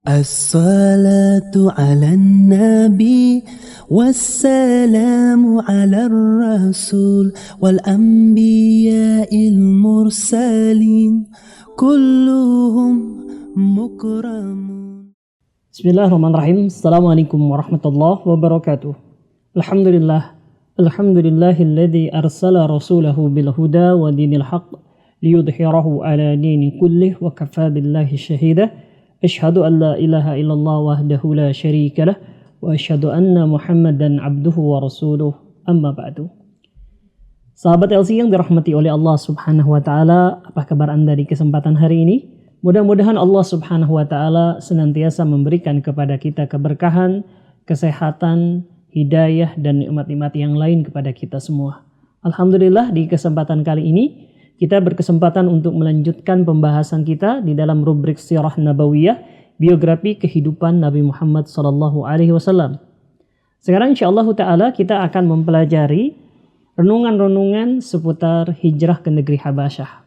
As-salatu ala nabi wassalamu ala rasul wal anbiya'il mursalin kulluhum mukramun. Bismillahirrahmanirrahim. Assalamualaikum warahmatullahi wabarakatuh. Alhamdulillahilladzi arsala rasulahu bil huda wa dinil haqq liyudhhirahu ala dini kullih wa kafa billahi syahida. Asyhadu an la ilaha illallah wahdahu la syarika lah wa asyhadu anna Muhammadan abduhu wa rasuluh. Amma ba'du. Sahabat LC yang dirahmati oleh Allah Subhanahu wa taala, apa kabar Anda di kesempatan hari ini? Mudah-mudahan Allah Subhanahu wa taala senantiasa memberikan kepada kita keberkahan, kesehatan, hidayah dan nikmat-nikmat yang lain kepada kita semua. Alhamdulillah, di kesempatan kali ini kita berkesempatan untuk melanjutkan pembahasan kita di dalam rubrik Sirah Nabawiyah, biografi kehidupan Nabi Muhammad SAW. Sekarang insyaAllah ta'ala kita akan mempelajari renungan-renungan seputar hijrah ke negeri Habasyah.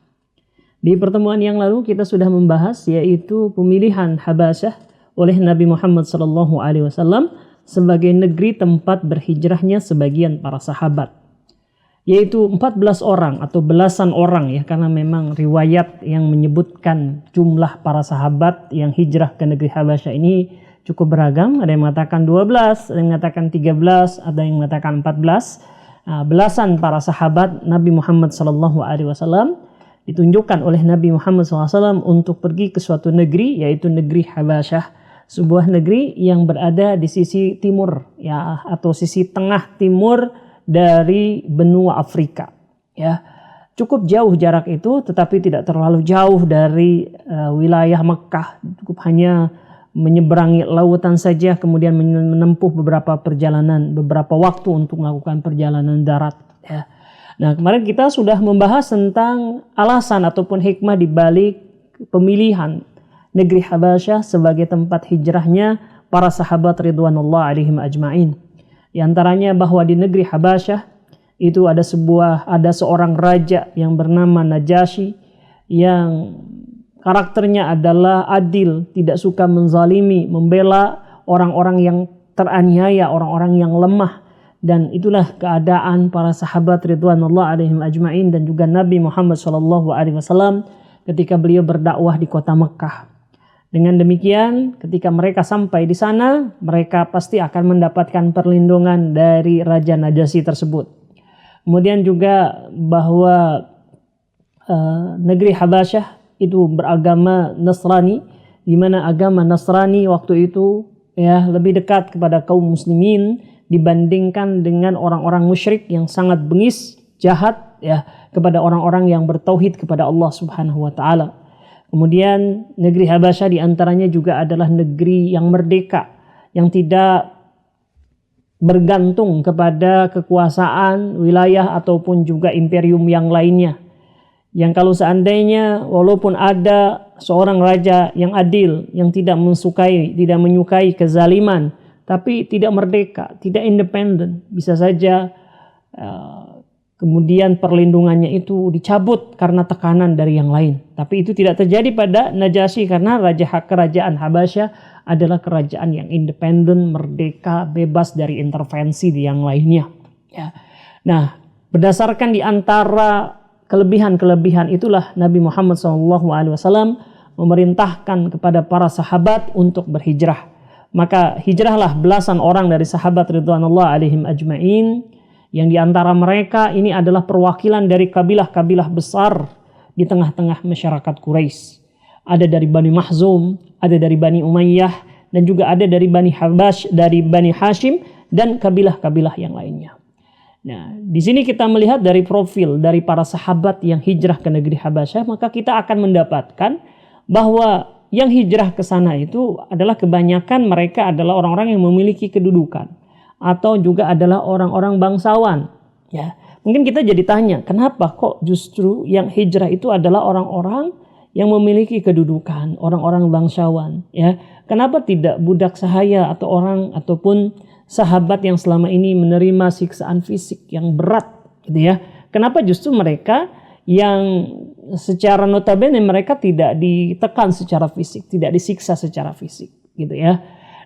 Di pertemuan yang lalu kita sudah membahas yaitu pemilihan Habasyah oleh Nabi Muhammad SAW sebagai negeri tempat berhijrahnya sebagian para sahabat. Yaitu 14 orang atau belasan orang ya, karena memang riwayat yang menyebutkan jumlah para sahabat yang hijrah ke negeri Habasyah ini cukup beragam. Ada yang mengatakan 12, ada yang mengatakan 13, ada yang mengatakan 14. Belasan para sahabat Nabi Muhammad SAW ditunjukkan oleh Nabi Muhammad SAW untuk pergi ke suatu negeri, yaitu negeri Habasyah, sebuah negeri yang berada di sisi timur ya, atau sisi tengah timur dari benua Afrika ya. Cukup jauh jarak itu, tetapi tidak terlalu jauh dari wilayah Mekah. Cukup hanya menyeberangi lautan saja, kemudian menempuh beberapa perjalanan, beberapa waktu untuk melakukan perjalanan darat ya. Nah, kemarin kita sudah membahas tentang alasan ataupun hikmah di balik pemilihan negeri Habasyah sebagai tempat hijrahnya para sahabat ridwanullah alaihim ajma'in. Di antaranya bahwa di negeri Habasyah itu ada seorang raja yang bernama Najasyi yang karakternya adalah adil, tidak suka menzalimi, membela orang-orang yang teraniaya, orang-orang yang lemah. Dan itulah keadaan para sahabat ridwanullah alaihim ajma'in dan juga Nabi Muhammad SAW ketika beliau berdakwah di kota Mekah. Dengan demikian, ketika mereka sampai di sana, mereka pasti akan mendapatkan perlindungan dari Raja Najasyi tersebut. Kemudian juga bahwa negeri Habasyah itu beragama Nasrani, di mana agama Nasrani waktu itu ya lebih dekat kepada kaum muslimin dibandingkan dengan orang-orang musyrik yang sangat bengis, jahat ya kepada orang-orang yang bertauhid kepada Allah Subhanahu wa taala. Kemudian negeri Habasyah diantaranya juga adalah negeri yang merdeka, yang tidak bergantung kepada kekuasaan, wilayah ataupun juga imperium yang lainnya. Yang kalau seandainya walaupun ada seorang raja yang adil, yang tidak menyukai kezaliman, tapi tidak merdeka, tidak independen, bisa saja kemudian perlindungannya itu dicabut karena tekanan dari yang lain. Tapi itu tidak terjadi pada Najasyi karena kerajaan Habasyah adalah kerajaan yang independen, merdeka, bebas dari intervensi di yang lainnya. Ya. Nah, berdasarkan di antara kelebihan-kelebihan itulah Nabi Muhammad SAW memerintahkan kepada para sahabat untuk berhijrah. Maka hijrahlah belasan orang dari sahabat ridwanullah alaihim ajma'in, yang di antara mereka ini adalah perwakilan dari kabilah-kabilah besar di tengah-tengah masyarakat Quraisy. Ada dari Bani Mahzum, ada dari Bani Umayyah, dan juga ada dari Bani Hashim dan kabilah-kabilah yang lainnya. Nah, di sini kita melihat dari profil dari para sahabat yang hijrah ke negeri Habasyah, maka kita akan mendapatkan bahwa yang hijrah ke sana itu adalah kebanyakan mereka adalah orang-orang yang memiliki kedudukan atau juga adalah orang-orang bangsawan ya. Mungkin kita jadi tanya, kenapa kok justru yang hijrah itu adalah orang-orang yang memiliki kedudukan, orang-orang bangsawan ya. Kenapa tidak budak sahaya atau orang ataupun sahabat yang selama ini menerima siksaan fisik yang berat gitu ya. Kenapa justru mereka yang secara notabene mereka tidak ditekan secara fisik, tidak disiksa secara fisik. gitu ya.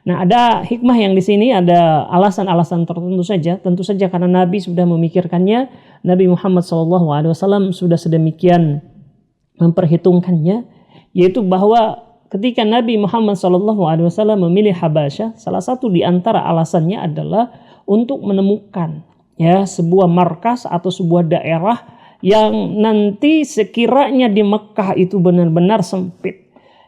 Nah, ada hikmah yang di sini, ada alasan-alasan tertentu saja. Tentu saja karena Nabi sudah memikirkannya, Nabi Muhammad SAW sudah sedemikian memperhitungkannya, yaitu bahwa ketika Nabi Muhammad SAW memilih Habasyah, salah satu di antara alasannya adalah untuk menemukan ya sebuah markas atau sebuah daerah yang nanti sekiranya di Mekah itu benar-benar sempit.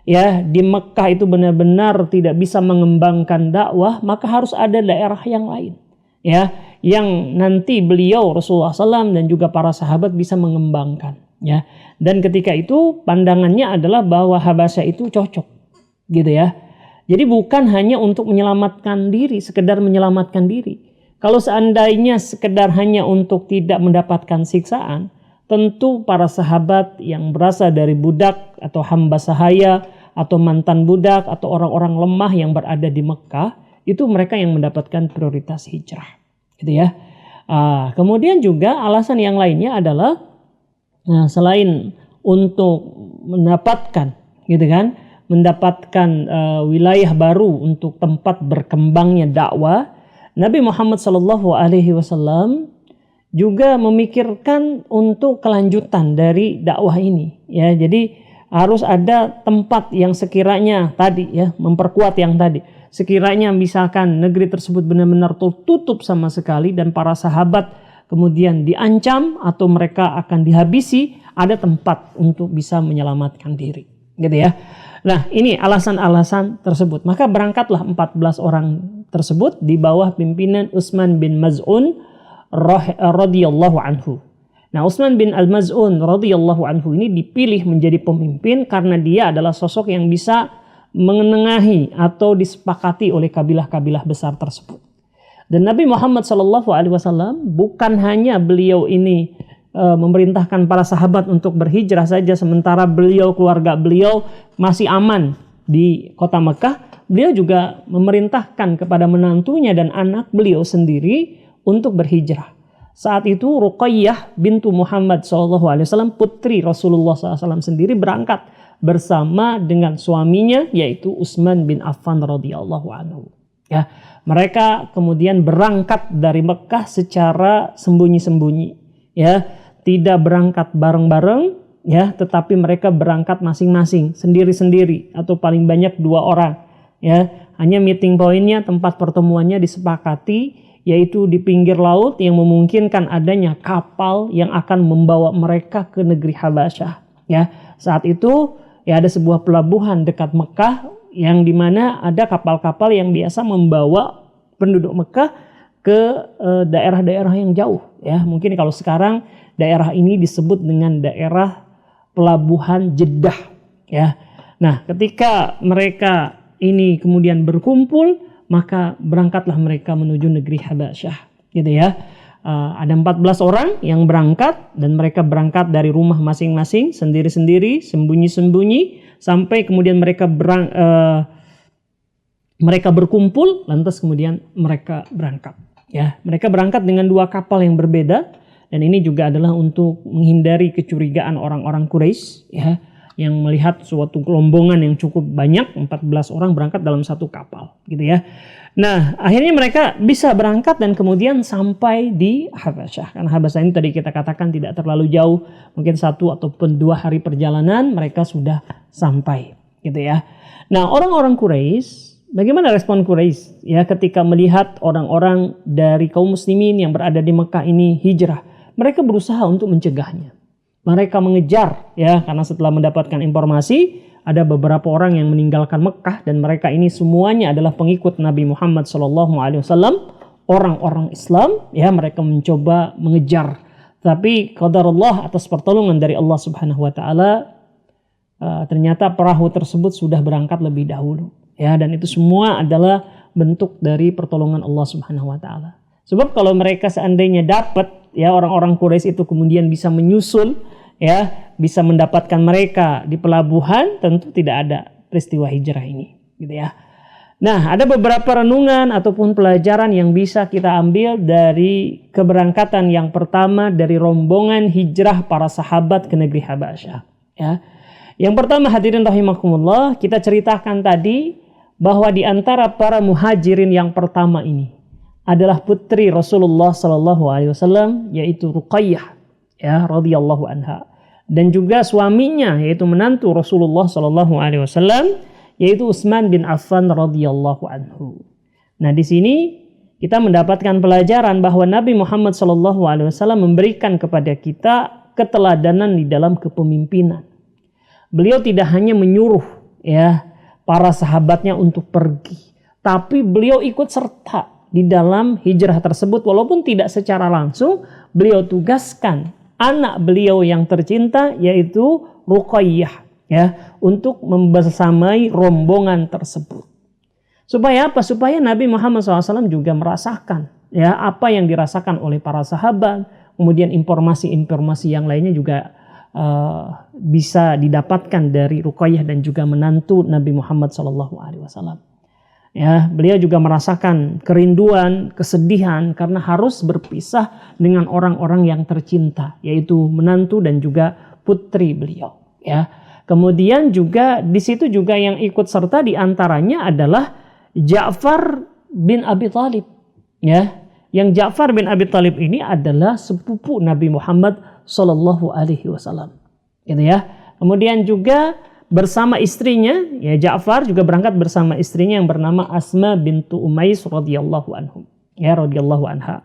Ya, di Mekah itu benar-benar tidak bisa mengembangkan dakwah, maka harus ada daerah yang lain, ya, yang nanti beliau Rasulullah SAW dan juga para sahabat bisa mengembangkan, ya. Dan ketika itu pandangannya adalah bahwa Habasyah itu cocok, gitu ya. Jadi bukan hanya untuk menyelamatkan diri, sekedar menyelamatkan diri. Kalau seandainya sekedar hanya untuk tidak mendapatkan siksaan, tentu para sahabat yang berasal dari budak atau hamba sahaya atau mantan budak atau orang-orang lemah yang berada di Mekah, itu mereka yang mendapatkan prioritas hijrah, gitu ya. Kemudian juga alasan yang lainnya adalah selain untuk mendapatkan, gitu kan, mendapatkan wilayah baru untuk tempat berkembangnya dakwah, Nabi Muhammad SAW juga memikirkan untuk kelanjutan dari dakwah ini, ya. Jadi harus ada tempat yang sekiranya tadi ya memperkuat yang tadi. Sekiranya misalkan negeri tersebut benar-benar tertutup sama sekali dan para sahabat kemudian diancam atau mereka akan dihabisi, ada tempat untuk bisa menyelamatkan diri, gitu ya. Nah, ini alasan-alasan tersebut. Maka berangkatlah 14 orang tersebut di bawah pimpinan Utsman bin Maz'un radhiyallahu anhu. Nah, Utsman bin Al-Maz'un radhiyallahu anhu ini dipilih menjadi pemimpin karena dia adalah sosok yang bisa menengahi atau disepakati oleh kabilah-kabilah besar tersebut. Dan Nabi Muhammad SAW bukan hanya beliau ini memerintahkan para sahabat untuk berhijrah saja sementara beliau, keluarga beliau masih aman di kota Mekah, beliau juga memerintahkan kepada menantunya dan anak beliau sendiri untuk berhijrah. Saat itu Ruqayyah bintu Muhammad SAW, putri Rasulullah SAW sendiri berangkat bersama dengan suaminya yaitu Utsman bin Affan radhiyallahu anhu. Ya, mereka kemudian berangkat dari Mekah secara sembunyi-sembunyi, ya, tidak berangkat bareng-bareng, ya, tetapi mereka berangkat masing-masing, sendiri-sendiri atau paling banyak 2 orang, ya. Hanya meeting pointnya, tempat pertemuannya disepakati yaitu di pinggir laut yang memungkinkan adanya kapal yang akan membawa mereka ke negeri Habasyah, ya. Saat itu ya ada sebuah pelabuhan dekat Mekah yang dimana ada kapal-kapal yang biasa membawa penduduk Mekah ke daerah-daerah yang jauh, ya. Mungkin kalau sekarang daerah ini disebut dengan daerah pelabuhan Jeddah, ya. Nah, ketika mereka ini kemudian berkumpul, maka berangkatlah mereka menuju negeri Habasyah, gitu ya. Ada 14 orang yang berangkat dan mereka berangkat dari rumah masing-masing, sendiri-sendiri, sembunyi-sembunyi, sampai kemudian mereka berkumpul, lantas kemudian mereka berangkat. Ya, mereka berangkat dengan 2 kapal yang berbeda, dan ini juga adalah untuk menghindari kecurigaan orang-orang Quraisy, ya, yang melihat suatu gelombongan yang cukup banyak, 14 orang berangkat dalam satu kapal, gitu ya. Nah, akhirnya mereka bisa berangkat dan kemudian sampai di Habasyah. Karena Habasyah ini tadi kita katakan tidak terlalu jauh, mungkin 1 ataupun 2 hari perjalanan mereka sudah sampai, gitu ya. Nah, orang-orang Quraisy, bagaimana respon Quraisy ya ketika melihat orang-orang dari kaum muslimin yang berada di Mekah ini hijrah? Mereka berusaha untuk mencegahnya. Mereka mengejar, ya, karena setelah mendapatkan informasi ada beberapa orang yang meninggalkan Mekah dan mereka ini semuanya adalah pengikut Nabi Muhammad SAW, orang-orang Islam, ya. Mereka mencoba mengejar, tapi qadarullah, atas pertolongan dari Allah Subhanahu Wa Taala, ternyata perahu tersebut sudah berangkat lebih dahulu, ya. Dan itu semua adalah bentuk dari pertolongan Allah Subhanahu Wa Taala. Sebab kalau mereka seandainya dapat, ya, orang-orang Quraisy itu kemudian bisa menyusul, ya, bisa mendapatkan mereka di pelabuhan, tentu tidak ada peristiwa hijrah ini, gitu ya. Nah, ada beberapa renungan ataupun pelajaran yang bisa kita ambil dari keberangkatan yang pertama dari rombongan hijrah para sahabat ke negeri Habasyah, ya. Yang pertama, hadirin rahimakumullah, kita ceritakan tadi bahwa di antara para muhajirin yang pertama ini adalah putri Rasulullah sallallahu alaihi wasallam, yaitu Ruqayyah ya radhiyallahu anha, dan juga suaminya yaitu menantu Rasulullah sallallahu alaihi wasallam, yaitu Utsman bin Affan radhiyallahu anhu. Nah, di sini kita mendapatkan pelajaran bahwa Nabi Muhammad sallallahu alaihi wasallam memberikan kepada kita keteladanan di dalam kepemimpinan. Beliau tidak hanya menyuruh ya para sahabatnya untuk pergi, tapi beliau ikut serta di dalam hijrah tersebut, walaupun tidak secara langsung. Beliau tugaskan anak beliau yang tercinta yaitu Ruqayyah ya untuk membersamai rombongan tersebut. Supaya apa? Supaya Nabi Muhammad SAW juga merasakan ya apa yang dirasakan oleh para sahabat. Kemudian informasi-informasi yang lainnya juga bisa didapatkan dari Ruqayyah dan juga menantu Nabi Muhammad SAW. Ya, beliau juga merasakan kerinduan, kesedihan karena harus berpisah dengan orang-orang yang tercinta, yaitu menantu dan juga putri beliau. Ya, kemudian juga di situ juga yang ikut serta diantaranya adalah Ja'far bin Abi Thalib. Ya, yang Ja'far bin Abi Thalib ini adalah sepupu Nabi Muhammad Sallallahu Alaihi Wasallam, gitu ya. Kemudian juga bersama istrinya, ya Ja'far juga berangkat bersama istrinya yang bernama Asma bintu Umais radhiyallahu anhum, ya radhiyallahu anha.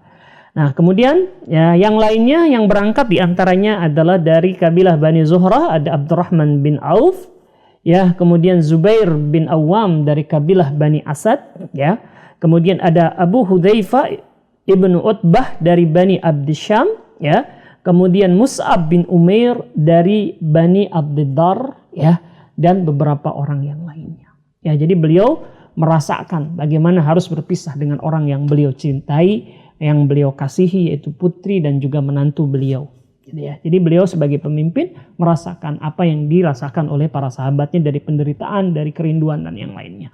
Nah, kemudian ya yang lainnya yang berangkat diantaranya adalah dari kabilah Bani Zuhrah, ada Abdurrahman bin Auf, ya kemudian Zubair bin Awam dari kabilah Bani Asad, ya kemudian ada Abu Hudzaifah ibnu Utbah dari Bani Abdisyam, ya. Kemudian Mus'ab bin Umair dari Bani Abdiddar, ya, dan beberapa orang yang lainnya. Ya, jadi beliau merasakan bagaimana harus berpisah dengan orang yang beliau cintai, yang beliau kasihi, yaitu putri dan juga menantu beliau. Gitu ya. Jadi beliau sebagai pemimpin merasakan apa yang dirasakan oleh para sahabatnya dari penderitaan, dari kerinduan dan yang lainnya.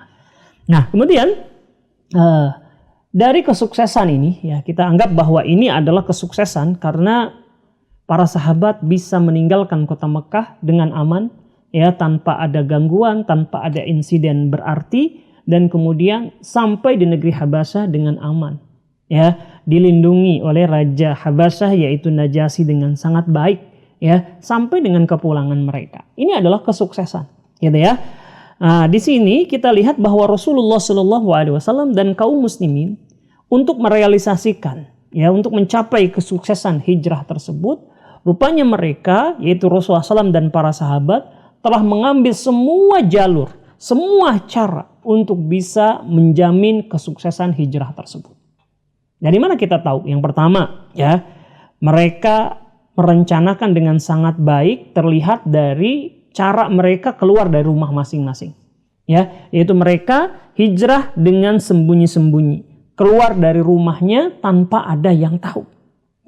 Nah, kemudian dari kesuksesan ini, ya kita anggap bahwa ini adalah kesuksesan karena para sahabat bisa meninggalkan kota Mekah dengan aman, ya tanpa ada gangguan, tanpa ada insiden berarti, dan kemudian sampai di negeri Habasyah dengan aman, ya dilindungi oleh Raja Habasyah yaitu Najasyi dengan sangat baik, ya sampai dengan kepulangan mereka. Ini adalah kesuksesan, gitu ya. Nah, di sini kita lihat bahwa Rasulullah SAW dan kaum muslimin untuk merealisasikan, ya untuk mencapai kesuksesan hijrah tersebut, rupanya mereka, yaitu Rasulullah SAW dan para sahabat, telah mengambil semua jalur, semua cara untuk bisa menjamin kesuksesan hijrah tersebut. Dari mana kita tahu? Yang pertama, ya mereka merencanakan dengan sangat baik, terlihat dari cara mereka keluar dari rumah masing-masing. Ya, yaitu mereka hijrah dengan sembunyi-sembunyi, keluar dari rumahnya tanpa ada yang tahu.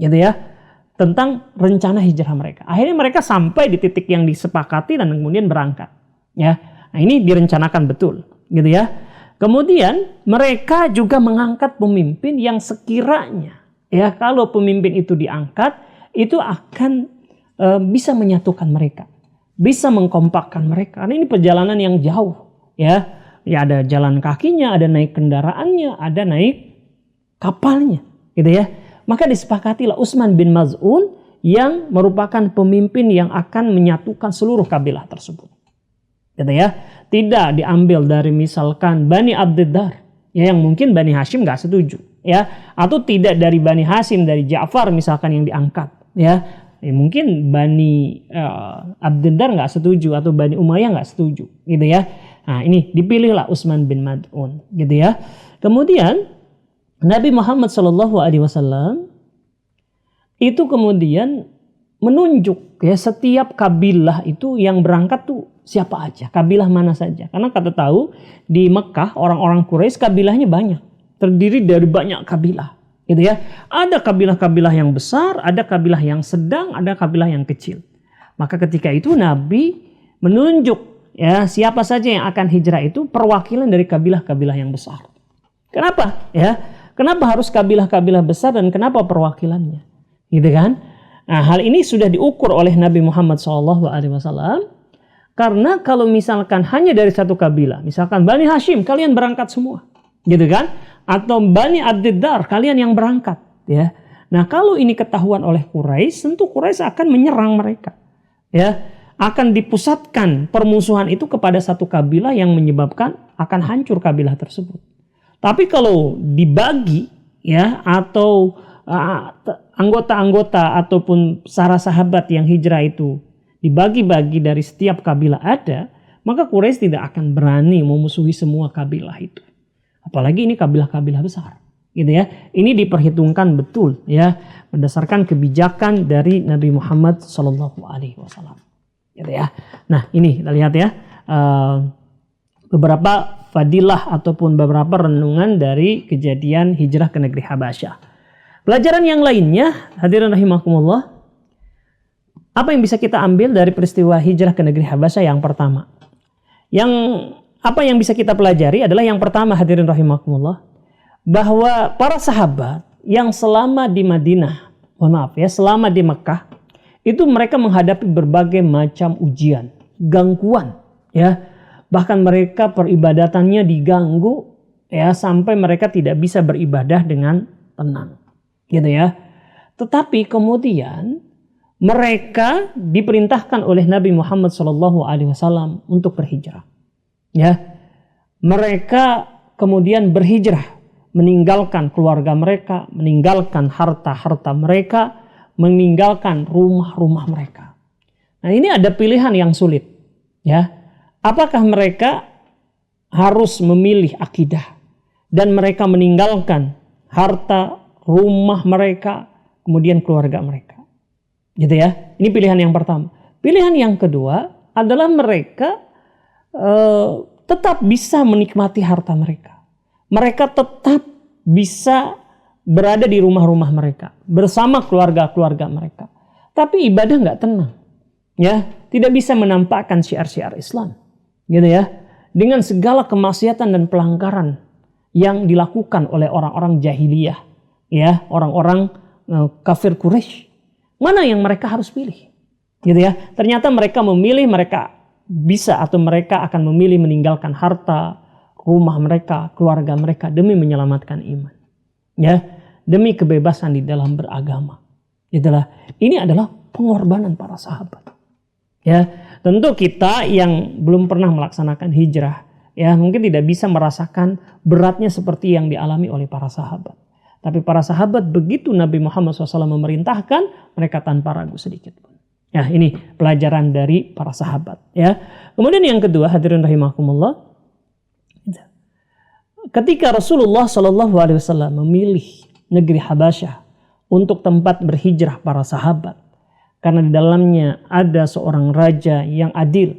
Gitu ya. Tentang rencana hijrah mereka. Akhirnya mereka sampai di titik yang disepakati dan kemudian berangkat. Ya, nah ini direncanakan betul, gitu ya. Kemudian mereka juga mengangkat pemimpin yang sekiranya, ya kalau pemimpin itu diangkat, itu akan bisa menyatukan mereka, bisa mengkompakkan mereka. Karena ini perjalanan yang jauh, ya. Ya ada jalan kakinya, ada naik kendaraannya, ada naik kapalnya, gitu ya. Maka disepakatilah Utsman bin Maz'un yang merupakan pemimpin yang akan menyatukan seluruh kabilah tersebut. Gitu ya. Tidak diambil dari misalkan Bani Abdiddar, ya yang mungkin Bani Hashim nggak setuju, ya, atau tidak dari Bani Hashim, dari Ja'far misalkan yang diangkat, ya. Mungkin Bani Abdiddar nggak setuju atau Bani Umayyah nggak setuju, gitu ya. Nah, ini dipilihlah Utsman bin Maz'un, gitu ya. Kemudian Nabi Muhammad SAW itu kemudian menunjuk, ya setiap kabilah itu yang berangkat tuh siapa aja, kabilah mana saja. Karena kata tahu di Mekah orang-orang Quraisy kabilahnya banyak, terdiri dari banyak kabilah, gitu ya. Ada kabilah-kabilah yang besar, ada kabilah yang sedang, ada kabilah yang kecil. Maka ketika itu Nabi menunjuk, ya siapa saja yang akan hijrah itu perwakilan dari kabilah-kabilah yang besar. Kenapa? Ya. Kenapa harus kabilah-kabilah besar dan kenapa perwakilannya? Gitu kan? Nah, hal ini sudah diukur oleh Nabi Muhammad SAW Karena kalau misalkan hanya dari satu kabilah, misalkan Bani Hashim, kalian berangkat semua, gitu kan? Atau Bani Abdiddar, kalian yang berangkat, ya. Nah, kalau ini ketahuan oleh Quraisy, tentu Quraisy akan menyerang mereka, ya. Akan dipusatkan permusuhan itu kepada satu kabilah yang menyebabkan akan hancur kabilah tersebut. Tapi kalau dibagi, ya, atau anggota-anggota ataupun para sahabat yang hijrah itu dibagi-bagi dari setiap kabilah ada, maka Quraisy tidak akan berani memusuhi semua kabilah itu. Apalagi ini kabilah-kabilah besar, gitu ya. Ini diperhitungkan betul, ya, berdasarkan kebijakan dari Nabi Muhammad SAW, gitu ya. Nah, ini kita lihat ya, beberapa fadilah ataupun beberapa renungan dari kejadian hijrah ke negeri Habasyah. Pelajaran yang lainnya, hadirin rahimakumullah, apa yang bisa kita ambil dari peristiwa hijrah ke negeri Habasyah? Yang pertama, apa yang bisa kita pelajari adalah yang pertama, hadirin rahimakumullah, bahwa para sahabat yang selama di Madinah, selama di Mekah, itu mereka menghadapi berbagai macam ujian, gangguan, ya. Bahkan mereka peribadatannya diganggu, ya, sampai mereka tidak bisa beribadah dengan tenang, gitu ya. Tetapi kemudian mereka diperintahkan oleh Nabi Muhammad SAW untuk berhijrah. Ya, mereka kemudian berhijrah, meninggalkan keluarga mereka, meninggalkan harta-harta mereka, meninggalkan rumah-rumah mereka. Nah, ini ada pilihan yang sulit. Ya, apakah mereka harus memilih akidah dan mereka meninggalkan harta, rumah mereka, kemudian keluarga mereka? Gitu ya. Ini pilihan yang pertama. Pilihan yang kedua adalah mereka tetap bisa menikmati harta mereka. Mereka tetap bisa berada di rumah-rumah mereka bersama keluarga-keluarga mereka. Tapi ibadah nggak tenang. Ya, tidak bisa menampakkan syiar-syiar Islam. Gitu ya. Dengan segala kemaksiatan dan pelanggaran yang dilakukan oleh orang-orang jahiliyah, ya, orang-orang kafir Quraisy. Mana yang mereka harus pilih? Gitu ya. Ternyata mereka memilih, mereka bisa atau mereka akan memilih meninggalkan harta, rumah mereka, keluarga mereka demi menyelamatkan iman. Ya, demi kebebasan di dalam beragama. Itulah, ini adalah pengorbanan para sahabat. Ya, tentu kita yang belum pernah melaksanakan hijrah, ya, mungkin tidak bisa merasakan beratnya seperti yang dialami oleh para sahabat. Tapi para sahabat begitu Nabi Muhammad SAW memerintahkan, mereka tanpa ragu sedikit pun. Ya, ini pelajaran dari para sahabat. Ya. Kemudian yang kedua, hadirin rahimakumullah, ketika Rasulullah SAW memilih negeri Habasyah untuk tempat berhijrah para sahabat, karena di dalamnya ada seorang raja yang adil,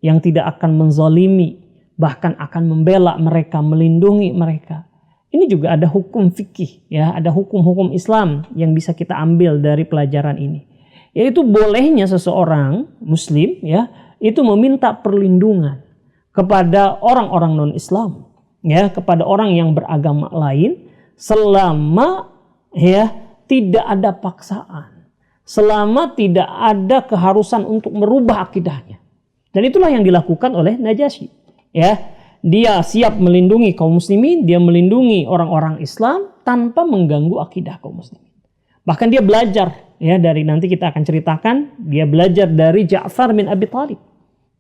yang tidak akan menzalimi, bahkan akan membela mereka, melindungi mereka. Ini juga ada hukum fikih, ya, ada hukum-hukum Islam yang bisa kita ambil dari pelajaran ini. Yaitu bolehnya seseorang muslim, ya, itu meminta perlindungan kepada orang-orang non-Islam, ya, kepada orang yang beragama lain, selama, ya, tidak ada paksaan, selama tidak ada keharusan untuk merubah akidahnya. Dan itulah yang dilakukan oleh Najasyi, ya. Dia siap melindungi kaum muslimin, dia melindungi orang-orang Islam tanpa mengganggu akidah kaum muslimin. Bahkan dia belajar, ya, dari, nanti kita akan ceritakan, dia belajar dari Ja'far bin Abi Thalib,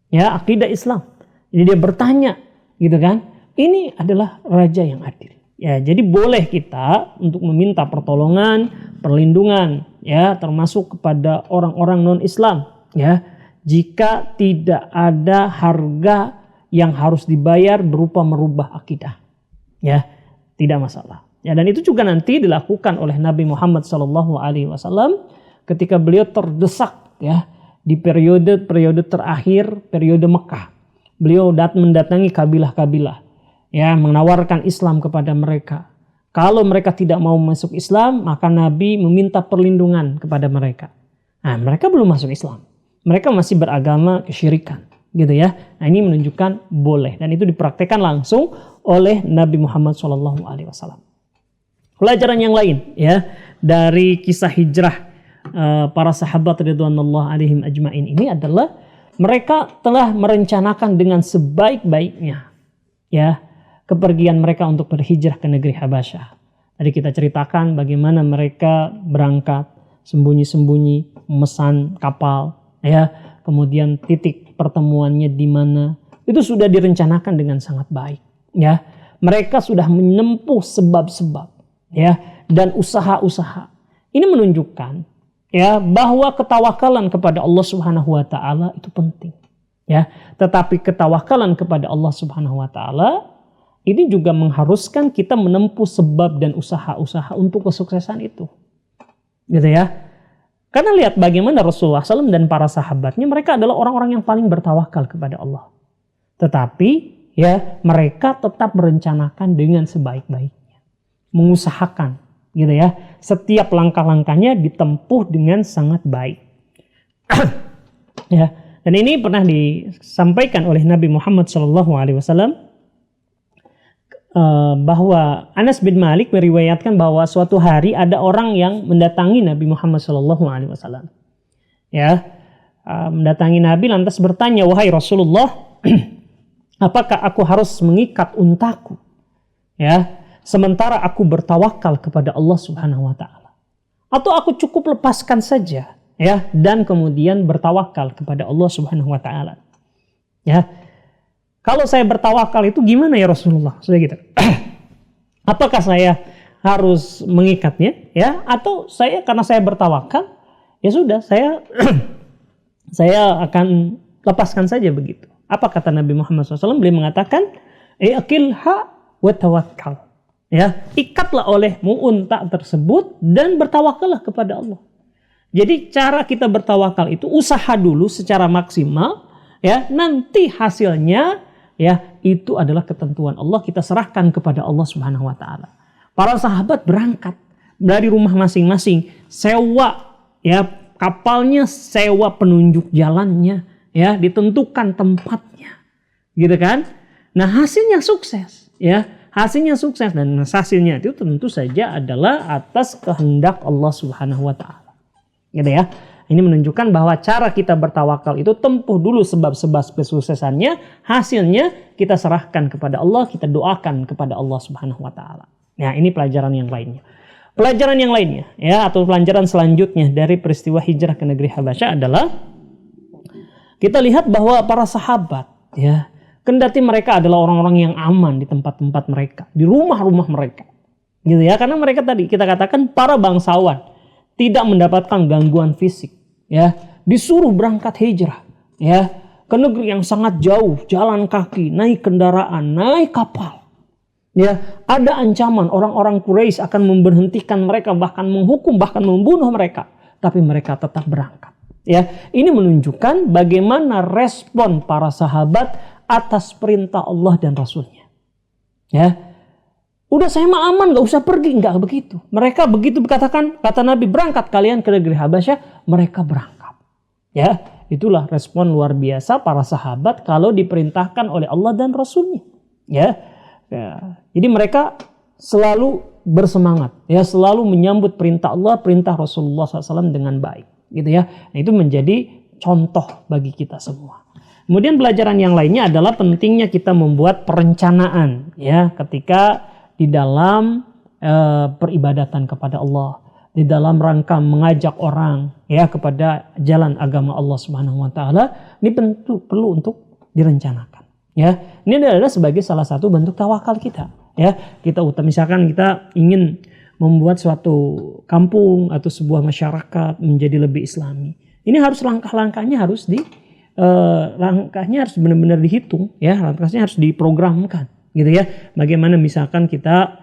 ya, akidah Islam. Jadi dia bertanya, gitu kan? Ini adalah raja yang adil. Ya, jadi boleh kita untuk meminta pertolongan, perlindungan, ya, termasuk kepada orang-orang non-Islam, ya, jika tidak ada harga yang harus dibayar berupa merubah akidah, ya, tidak masalah. Ya, dan itu juga nanti dilakukan oleh Nabi Muhammad SAW ketika beliau terdesak, ya, di periode terakhir, periode Mekah. Beliau mendatangi kabilah-kabilah, ya, menawarkan Islam kepada mereka. Kalau mereka tidak mau masuk Islam, maka Nabi meminta perlindungan kepada mereka. Nah, mereka belum masuk Islam, mereka masih beragama kesyirikan. Gitu ya. Nah, ini menunjukkan boleh, dan itu dipraktekkan langsung oleh Nabi Muhammad SAW. Pelajaran yang lain, ya, dari kisah hijrah para sahabat ridwanullah alaihim ajmain ini adalah mereka telah merencanakan dengan sebaik-baiknya ya kepergian mereka untuk berhijrah ke negeri Habasyah. Tadi kita ceritakan bagaimana mereka berangkat sembunyi-sembunyi, memesan kapal ya, kemudian titik pertemuannya di mana itu sudah direncanakan dengan sangat baik ya. Mereka sudah menempuh sebab-sebab ya dan usaha-usaha. Ini menunjukkan ya bahwa ketawakalan kepada Allah Subhanahu wa taala itu penting ya. Tetapi ketawakalan kepada Allah Subhanahu wa taala ini juga mengharuskan kita menempuh sebab dan usaha-usaha untuk kesuksesan itu. Gitu ya. Karena lihat bagaimana Rasulullah SAW dan para sahabatnya, mereka adalah orang-orang yang paling bertawakal kepada Allah. Tetapi ya mereka tetap merencanakan dengan sebaik-baiknya. Mengusahakan gitu ya. Setiap langkah-langkahnya ditempuh dengan sangat baik. Ya. Dan ini pernah disampaikan oleh Nabi Muhammad SAW bahwa Anas bin Malik meriwayatkan bahwa suatu hari ada orang yang mendatangi Nabi Muhammad SAW. Ya, mendatangi Nabi lantas bertanya, wahai Rasulullah, apakah aku harus mengikat untaku? Ya, sementara aku bertawakal kepada Allah Subhanahu wa taala. Atau aku cukup lepaskan saja, ya, dan kemudian bertawakal kepada Allah Subhanahu wa taala. Ya. Kalau saya bertawakal itu gimana ya Rasulullah? Sudah gitu. Apakah saya harus mengikatnya, ya? Atau saya karena saya bertawakal, ya sudah saya saya akan lepaskan saja begitu. Apa kata Nabi Muhammad SAW? Beliau mengatakan, "Iqilha wa tawakkal." Ya, ikatlah olehmu unta tersebut dan bertawakallah kepada Allah. Jadi cara kita bertawakal itu usaha dulu secara maksimal, ya. Nanti hasilnya ya itu adalah ketentuan Allah, kita serahkan kepada Allah Subhanahu wa taala. Para sahabat berangkat dari rumah masing-masing, sewa ya kapalnya, sewa penunjuk jalannya, ya ditentukan tempatnya. Gitu kan? Nah, hasilnya sukses, ya. Hasilnya sukses dan hasilnya itu tentu saja adalah atas kehendak Allah Subhanahu wa taala. Gitu ya. Ini menunjukkan bahwa cara kita bertawakal itu tempuh dulu sebab-sebab kesuksesannya, hasilnya kita serahkan kepada Allah, kita doakan kepada Allah Subhanahu wa taala. Nah, ini pelajaran yang lainnya. Pelajaran yang lainnya ya atau pelajaran selanjutnya dari peristiwa hijrah ke negeri Habasyah adalah kita lihat bahwa para sahabat ya, kendati mereka adalah orang-orang yang aman di tempat-tempat mereka, di rumah-rumah mereka. Gitu ya, karena mereka tadi kita katakan para bangsawan tidak mendapatkan gangguan fisik, ya, disuruh berangkat hijrah, ya, ke negeri yang sangat jauh, jalan kaki, naik kendaraan, naik kapal, ya, ada ancaman orang-orang Quraisy akan memberhentikan mereka, bahkan menghukum, bahkan membunuh mereka, tapi mereka tetap berangkat, ya. Ini menunjukkan bagaimana respon para sahabat atas perintah Allah dan Rasulnya, ya. Udah saya mah aman, gak usah pergi. Enggak begitu. Mereka begitu berkatakan, kata Nabi, berangkat kalian ke negeri Habasyah, mereka berangkat. Ya, itulah respon luar biasa para sahabat kalau diperintahkan oleh Allah dan Rasulnya. Ya. Jadi mereka selalu bersemangat, ya, selalu menyambut perintah Allah, perintah Rasulullah SAW dengan baik. Gitu ya. Nah, itu menjadi contoh bagi kita semua. Kemudian pelajaran yang lainnya adalah pentingnya kita membuat perencanaan, ya, ketika di dalam peribadatan kepada Allah, di dalam rangka mengajak orang ya kepada jalan agama Allah Subhanahu wa taala, ini perlu untuk direncanakan. Ya, ini adalah sebagai salah satu bentuk tawakal kita. Ya, kita misalkan kita ingin membuat suatu kampung atau sebuah masyarakat menjadi lebih Islami. Ini harus langkah-langkahnya harus langkahnya harus benar-benar dihitung, ya, langkahnya harus diprogramkan. Gitu ya, bagaimana misalkan kita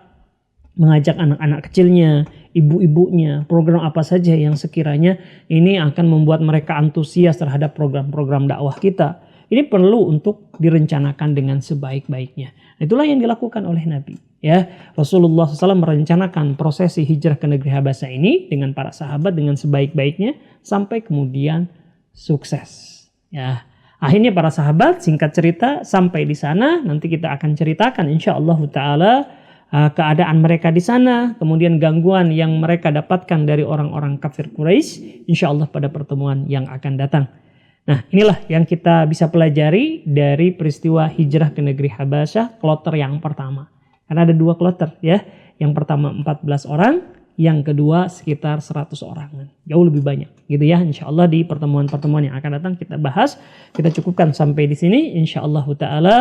mengajak anak-anak kecilnya, ibu-ibunya, program apa saja yang sekiranya ini akan membuat mereka antusias terhadap program-program dakwah kita. Ini perlu untuk direncanakan dengan sebaik-baiknya. Itulah yang dilakukan oleh Nabi. Ya, Rasulullah SAW merencanakan prosesi hijrah ke negeri Habasyah ini dengan para sahabat dengan sebaik-baiknya sampai kemudian sukses. Ya. Akhirnya para sahabat, singkat cerita, sampai di sana. Nanti kita akan ceritakan insyaallah ta'ala keadaan mereka di sana. Kemudian gangguan yang mereka dapatkan dari orang-orang kafir Quraisy. Insyaallah pada pertemuan yang akan datang. Nah, inilah yang kita bisa pelajari dari peristiwa hijrah ke negeri Habasyah, kloter yang pertama. Karena ada 2 kloter ya. Yang pertama 14 orang, yang kedua sekitar 100 orang. Jauh lebih banyak gitu ya. Insyaallah di pertemuan-pertemuan yang akan datang kita bahas. Kita cukupkan sampai di sini. Insyaallah taala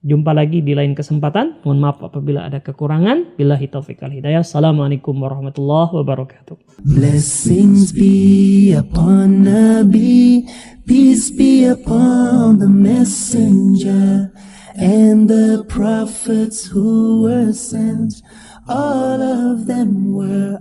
jumpa lagi di lain kesempatan. Mohon maaf apabila ada kekurangan. Billahi taufiq wal hidayah. Assalamualaikum warahmatullahi wabarakatuh. Blessings be upon Nabi, peace be upon the messenger, and the prophets who were sent, all of them were